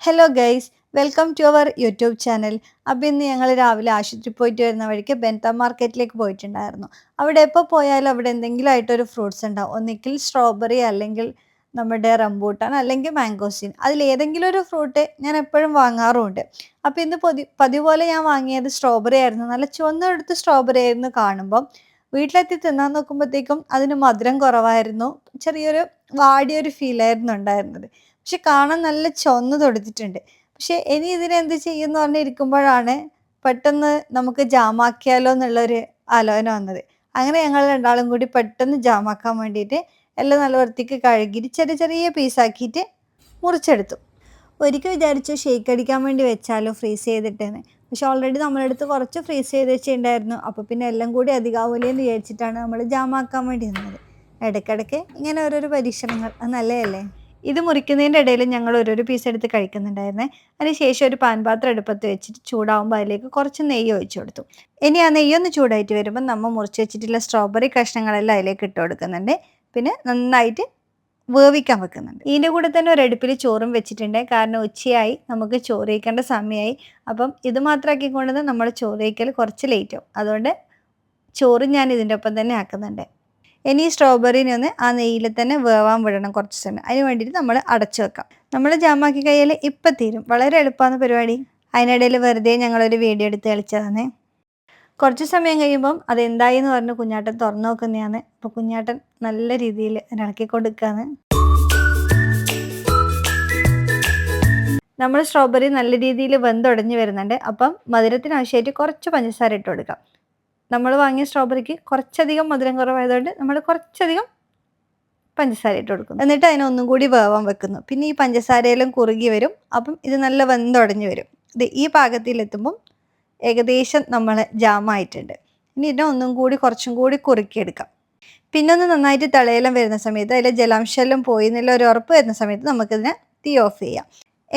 Hello guys, welcome to our YouTube channel. അപ്പോൾ ഇന്ന് ഞങ്ങൾ രാവിലെ ആശുപത്രി പോയിട്ട് വരുന്ന വഴിക്ക് ബെൻത മാർക്കറ്റിലേക്ക് പോയിട്ടുണ്ടായിരുന്നു. അവിടെ എപ്പോൾ പോയാലും അവിടെ എന്തെങ്കിലും ആയിട്ടൊരു ഫ്രൂട്ട്സ് ഉണ്ടാവും. ഒന്നിക്കിൽ സ്ട്രോബെറി, അല്ലെങ്കിൽ നമ്മുടെ റംബൂട്ടാൻ, അല്ലെങ്കിൽ മാംഗോസ്റ്റീൻ. അതിലേതെങ്കിലും ഒരു ഫ്രൂട്ട് ഞാൻ എപ്പോഴും വാങ്ങാറുമുണ്ട്. അപ്പോൾ ഇന്ന് പതിവ് പോലെ ഞാൻ വാങ്ങിയത് സ്ട്രോബെറി ആയിരുന്നു. നല്ല ചുവന്നെടുത്ത സ്ട്രോബെറി ആയിരുന്നു കാണുമ്പം. വീട്ടിലെത്തി തിന്നാൻ നോക്കുമ്പോഴത്തേക്കും അതിന് മധുരം കുറവായിരുന്നു. ചെറിയൊരു വാടിയൊരു ഫീലായിരുന്നു ഉണ്ടായിരുന്നത്. പക്ഷെ കാണാൻ നല്ല ചുവന്ന് തൊടുത്തിട്ടുണ്ട്. പക്ഷെ ഇനി ഇതിനെന്ത് ചെയ്യുംന്ന് പറഞ്ഞിരിക്കുമ്പോഴാണ് പെട്ടെന്ന് നമുക്ക് ജാമാക്കിയാലോ എന്നുള്ളൊരു ആലോചന വന്നത്. അങ്ങനെ ഞങ്ങൾ രണ്ടാളും കൂടി പെട്ടെന്ന് ജാമാക്കാൻ വേണ്ടിയിട്ട് എല്ലാം നല്ല വൃത്തിക്ക് കഴുകിയിട്ട് ചെറിയ ചെറിയ പീസാക്കിയിട്ട് മുറിച്ചെടുത്തു. ഒരിക്കൽ വിചാരിച്ചു ഷേക്ക് അടിക്കാൻ വേണ്ടി വെച്ചാലോ ഫ്രീസ് ചെയ്തിട്ടെന്ന്. പക്ഷെ ഓൾറെഡി നമ്മുടെ അടുത്ത് കുറച്ച് ഫ്രീസ് ചെയ്ത് വെച്ചിട്ടുണ്ടായിരുന്നു. അപ്പോൾ പിന്നെ എല്ലാം കൂടി അധികമാവില്ലേ എന്ന് വിചാരിച്ചിട്ടാണ് നമ്മൾ ജാമാക്കാൻ വേണ്ടി നിന്നത്. ഇടയ്ക്കിടയ്ക്ക് ഇങ്ങനെ ഓരോരോ പരീക്ഷണങ്ങൾ, അത് നല്ലതല്ലേ? ഇത് മുറിക്കുന്നതിൻ്റെ ഇടയിൽ ഞങ്ങൾ ഓരോരോ പീസ് എടുത്ത് കഴിക്കുന്നുണ്ടായിരുന്നേ. അതിനുശേഷം ഒരു പാൻപാത്രം അടുപ്പത്ത് വെച്ചിട്ട് ചൂടാവുമ്പോൾ അതിലേക്ക് കുറച്ച് നെയ്യ് ഒഴിച്ചു കൊടുത്തു. ഇനി ആ നെയ്യൊന്ന് ചൂടായിട്ട് വരുമ്പോൾ നമ്മൾ മുറിച്ച് വെച്ചിട്ടുള്ള സ്ട്രോബെറി കഷ്ണങ്ങളെല്ലാം അതിലേക്ക് ഇട്ട് കൊടുക്കുന്നുണ്ട്. പിന്നെ നന്നായിട്ട് വേവിക്കാൻ വെക്കുന്നുണ്ട്. ഇതിൻ്റെ കൂടെ തന്നെ ഒരു അടുപ്പിൽ ചോറും വെച്ചിട്ടുണ്ട്. കാരണം ഉച്ചയായി, നമുക്ക് ചോറ് കഴിക്കേണ്ട സമയമായി. അപ്പം ഇത് മാത്രമാക്കിക്കൊണ്ട് നമ്മൾ ചോറ് കഴിക്കൽ കുറച്ച് ലേറ്റ് ആവും. അതുകൊണ്ട് ചോറ് ഞാൻ ഇതിൻ്റെ ഒപ്പം തന്നെ ആക്കുന്നുണ്ട്. ഇനി സ്ട്രോബെറിനെ ഒന്ന് ആ നെയ്യിൽ തന്നെ വേവാൻ വിടണം കുറച്ച് സമയം. അതിന് വേണ്ടിയിട്ട് നമ്മൾ അടച്ചു വെക്കാം. നമ്മൾ ജാമാക്കി കഴിയാൽ ഇപ്പം തീരും. വളരെ എളുപ്പമാണ് പരിപാടി. അതിനിടയിൽ വെറുതെ ഞങ്ങളൊരു വീഡിയോ എടുത്ത് കളിച്ചതാണ്. കുറച്ച് സമയം കഴിയുമ്പം അതെന്തായി എന്ന് പറഞ്ഞ് കുഞ്ഞാട്ടൻ തുറന്നു നോക്കുന്നതാണ്. അപ്പോൾ കുഞ്ഞാട്ടൻ നല്ല രീതിയിൽ ഇളക്കി കൊടുക്കുകയാണ്. നമ്മൾ സ്ട്രോബെറി നല്ല രീതിയിൽ വെന്തുടഞ്ഞ് വരുന്നുണ്ട്. അപ്പം മധുരത്തിന് ആവശ്യമായിട്ട് കുറച്ച് പഞ്ചസാര ഇട്ട് കൊടുക്കാം. നമ്മൾ വാങ്ങിയ സ്ട്രോബെറിക്ക് കുറച്ചധികം മധുരം കുറവായതുകൊണ്ട് നമ്മൾ കുറച്ചധികം പഞ്ചസാര ഇട്ട് കൊടുക്കുന്നു. എന്നിട്ട് അതിനൊന്നും കൂടി വേവാൻ വെക്കുന്നു. പിന്നെ ഈ പഞ്ചസാരയെല്ലാം കുറുകി വരും. അപ്പം ഇത് നല്ല വെന്തുടഞ്ഞ് വരും. ഇത് ഈ പാകത്തിലെത്തുമ്പം ഏകദേശം നമ്മൾ ജാമായിട്ടുണ്ട്. ഇനി ഇതിനെ ഒന്നും കൂടി കുറച്ചും കൂടി കുറുക്കിയെടുക്കാം. പിന്നെ ഒന്ന് നന്നായിട്ട് തിളയെല്ലാം വരുന്ന സമയത്ത് അതിലെ ജലാംശമെല്ലാം പോയി എന്നുള്ള ഒരു ഉറപ്പ് വരുന്ന സമയത്ത് നമുക്കിതിനെ തീ ഓഫ് ചെയ്യാം.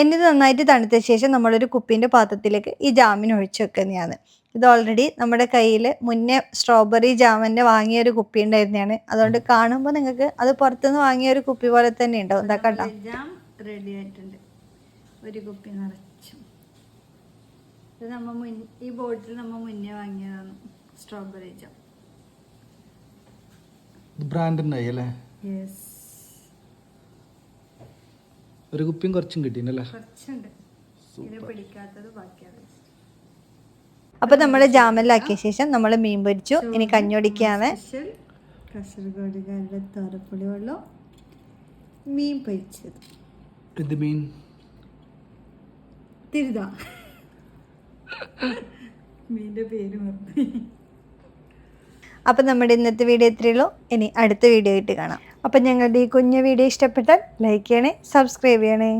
എന്നിട്ട് നന്നായിട്ട് തണുത്ത ശേഷം നമ്മളൊരു കുപ്പീൻ്റെ പാത്രത്തിലേക്ക് ഈ ജാമിന് ഒഴിച്ച് വെക്കുന്നതാണ്. ഇത് ഓൾറെഡി നമ്മുടെ കയ്യിൽ മുന്നേ സ്ട്രോബെറി ജാമിൻ്റെ വാങ്ങിയൊരു കുപ്പി ഉണ്ടായിരുന്നതാണ്. അതുകൊണ്ട് കാണുമ്പോൾ നിങ്ങൾക്ക് അത് പുറത്തുനിന്ന് വാങ്ങിയ ഒരു കുപ്പി പോലെ തന്നെ ഉണ്ടാവും. എന്താ കണ്ടോ, ജാം റെഡി ആയിട്ടുണ്ട്. ഒരു കുപ്പി നിറച്ചും. ഇത് ഈ ബോട്ടിൽ നമ്മൾ മുന്നേ വാങ്ങിയതാണ് സ്ട്രോബെറി ജാം. ബ്രാൻഡിൻ്റെ യെസ്, ഒരു കുപ്പിയും കുറച്ചും കിട്ടിയില്ലേ? കുറച്ചുണ്ട്. ഇത് പിടിക്കാത്തത് ബാക്കിയാണ്. അപ്പോൾ നമ്മൾ ജാമെല്ലാക്കിയ ശേഷം നമ്മൾ മീൻ പൊരിച്ചു. ഇനി കഞ്ഞൊടിക്കാണ്. കാസർഗോഡുകാരുടെ തോരപ്പുളി വെള്ളം, മീൻ പൊരിച്ചത്. ഇത് മീൻ തിരുത മീൻ്റെ പേര് മറന്നു. അപ്പം നമ്മുടെ ഇന്നത്തെ വീഡിയോ ഇത്രയേ ഉള്ളൂ. ഇനി അടുത്ത വീഡിയോ ആയിട്ട് കാണാം. അപ്പം ഞങ്ങളുടെ ഈ കുഞ്ഞു വീഡിയോ ഇഷ്ടപ്പെട്ടാൽ ലൈക്ക് ചെയ്യണേ, സബ്സ്ക്രൈബ് ചെയ്യണേ.